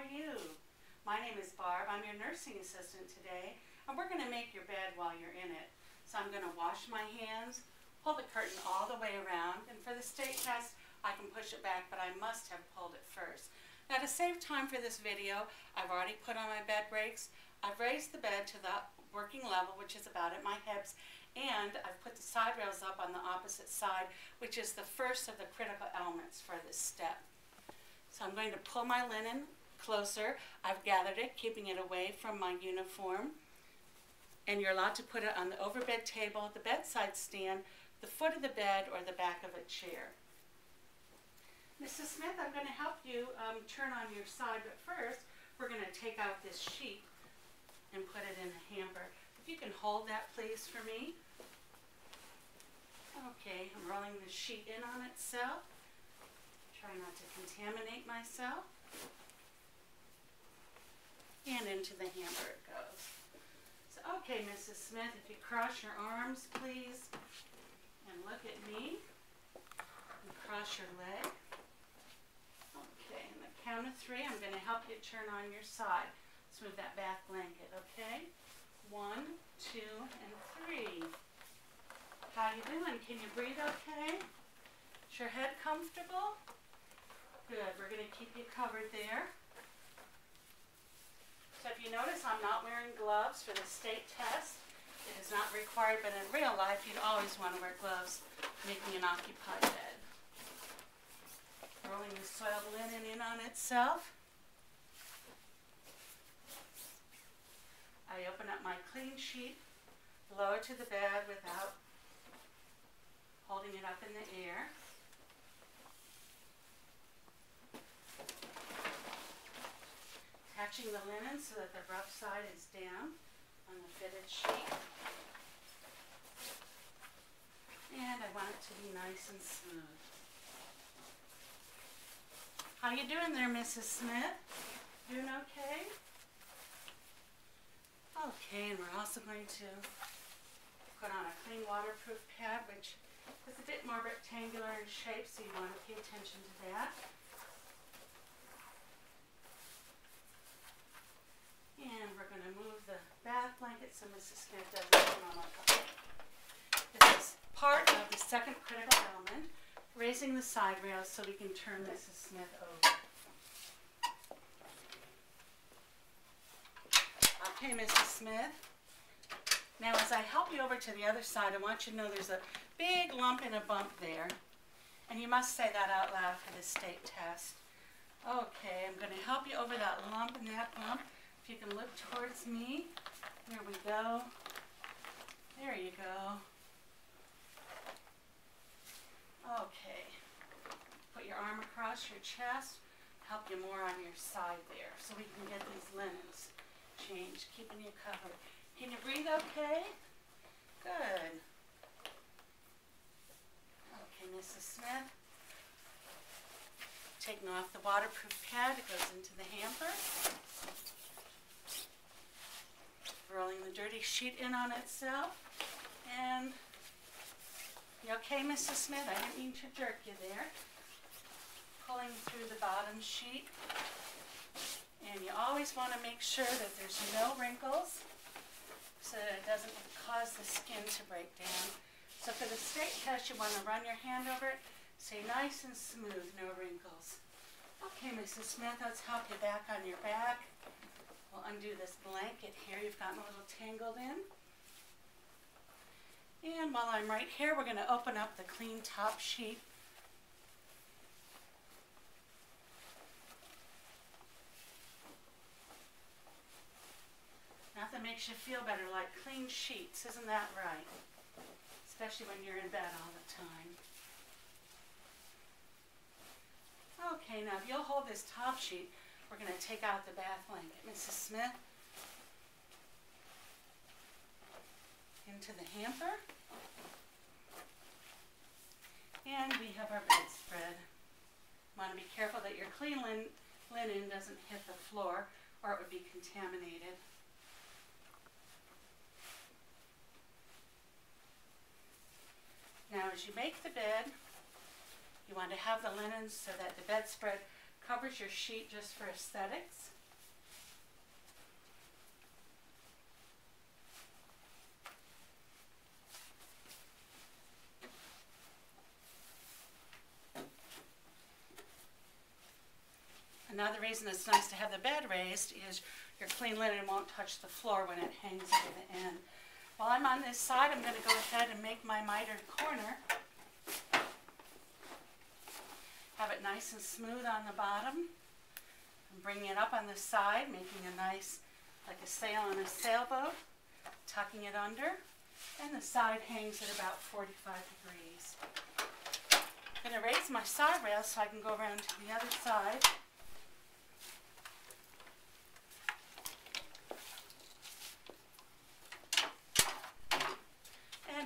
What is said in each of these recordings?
are you? My name is Barb. I'm your nursing assistant today, and we're going to make your bed while you're in it. So I'm going to wash my hands, pull the curtain all the way around, and for the state test, I can push it back, but I must have pulled it first. Now to save time for this video, I've already put on my bed brakes. I've raised the bed to the working level, which is about at my hips, and I've put the side rails up on the opposite side, which is the first of the critical elements for this step. So I'm going to pull my linen closer. I've gathered it, keeping it away from my uniform. And you're allowed to put it on the overbed table, the bedside stand, the foot of the bed, or the back of a chair. Mrs. Smith, I'm going to help you turn on your side, but first we're going to take out this sheet and put it in a hamper. If you can hold that please for me. Okay, I'm rolling the sheet in on itself. Try not to contaminate myself. And into the hamper it goes. So, okay, Mrs. Smith, if you cross your arms, please, and look at me, and cross your leg. Okay, on the count of 3, I'm going to help you turn on your side. Let's move that back blanket, okay? 1, 2, and 3. How you doing? Can you breathe okay? Is your head comfortable? Good. We're going to keep you covered there. So if you notice, I'm not wearing gloves for the state test. It is not required, but in real life, you'd always want to wear gloves making an occupied bed. Rolling the soiled linen in on itself. I open up my clean sheet, lower to the bed without holding it up in the air. Attaching the linen so that the rough side is down on the fitted sheet. And I want it to be nice and smooth. How you doing there, Mrs. Smith? Doing okay? Okay, and we're also going to put on a clean waterproof pad, which is a bit more rectangular in shape, so you want to pay attention to that. And we're going to move the bath blanket so Mrs. Smith doesn't come on top. This is part of the second critical element, raising the side rails so we can turn Mrs. Smith over. Okay, Mrs. Smith. Now as I help you over to the other side, I want you to know there's a big lump and a bump there. And you must say that out loud for the state test. Okay, I'm going to help you over that lump and that bump. If you can look towards me. There we go. There you go. Okay. Put your arm across your chest. Help you more on your side there so we can get these linens changed, keeping you covered. Can you breathe okay? Good. Okay, Mrs. Smith. Taking off the waterproof pad, it goes into the hamper. Rolling the dirty sheet in on itself. And you okay, Mrs. Smith? I didn't mean to jerk you there. Pulling through the bottom sheet. And you always want to make sure that there's no wrinkles so that it doesn't cause the skin to break down. So for the state test, you want to run your hand over it. Say nice and smooth, no wrinkles. Okay, Mrs. Smith, let's help you back on your back. We'll undo this blanket here. You've gotten a little tangled in. And while I'm right here, we're going to open up the clean top sheet. Nothing makes you feel better like clean sheets, isn't that right? Especially when you're in bed all the time. Okay, now if you'll hold this top sheet, we're going to take out the bath blanket. Mrs. Smith, into the hamper. And we have our bedspread. Want to be careful that your clean linen doesn't hit the floor or it would be contaminated. Now as you make the bed, you want to have the linens so that the bedspread Covers your sheet just for aesthetics. Another reason it's nice to have the bed raised is your clean linen won't touch the floor when it hangs over the end. While I'm on this side, I'm going to go ahead and make my mitered corner. Have it nice and smooth on the bottom. And bring it up on the side, making a nice, like a sail on a sailboat. Tucking it under. And the side hangs at about 45 degrees. I'm going to raise my side rail so I can go around to the other side.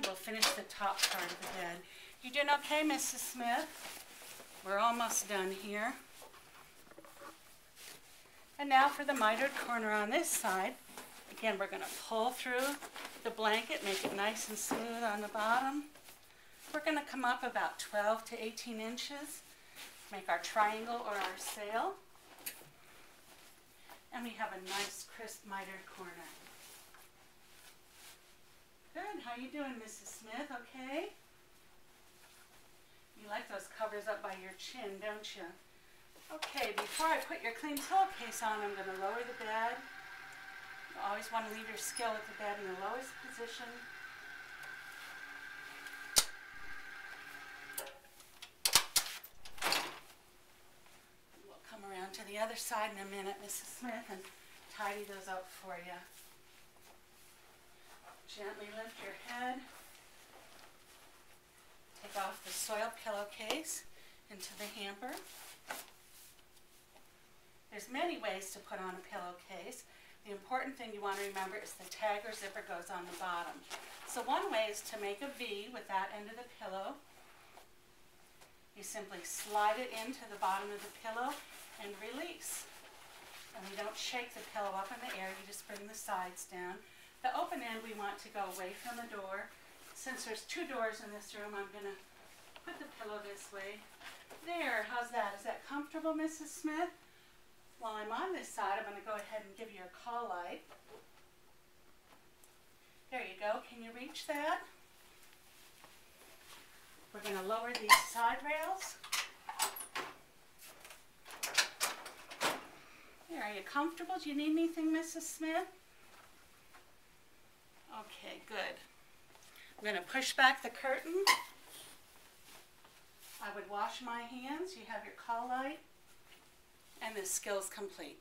We'll finish the top part of the bed. You doing okay, Mrs. Smith? We're almost done here. And now for the mitered corner on this side. Again, we're going to pull through the blanket, make it nice and smooth on the bottom. We're going to come up about 12 to 18 inches, make our triangle or our sail. And we have a nice crisp mitered corner. Good. How you doing, Mrs. Smith? Okay? You like those covers up by your chin, don't you? Okay, before I put your clean pillowcase on, I'm going to lower the bed. You always want to leave your skill at the bed in the lowest position. We'll come around to the other side in a minute, Mrs. Smith, and tidy those up for you. Gently lift your head. Take off the soiled pillowcase into the hamper. There's many ways to put on a pillowcase. The important thing you want to remember is the tag or zipper goes on the bottom. So one way is to make a V with that end of the pillow. You simply slide it into the bottom of the pillow and release. And we don't shake the pillow up in the air, you just bring the sides down. The open end we want to go away from the door. Since there's two doors in this room, I'm going to put the pillow this way. There, how's that? Is that comfortable, Mrs. Smith? While I'm on this side, I'm going to go ahead and give you a call light. There you go. Can you reach that? We're going to lower these side rails. There, are you comfortable? Do you need anything, Mrs. Smith? Okay, good. I'm going to push back the curtain. I would wash my hands. You have your call light. And this skill's complete.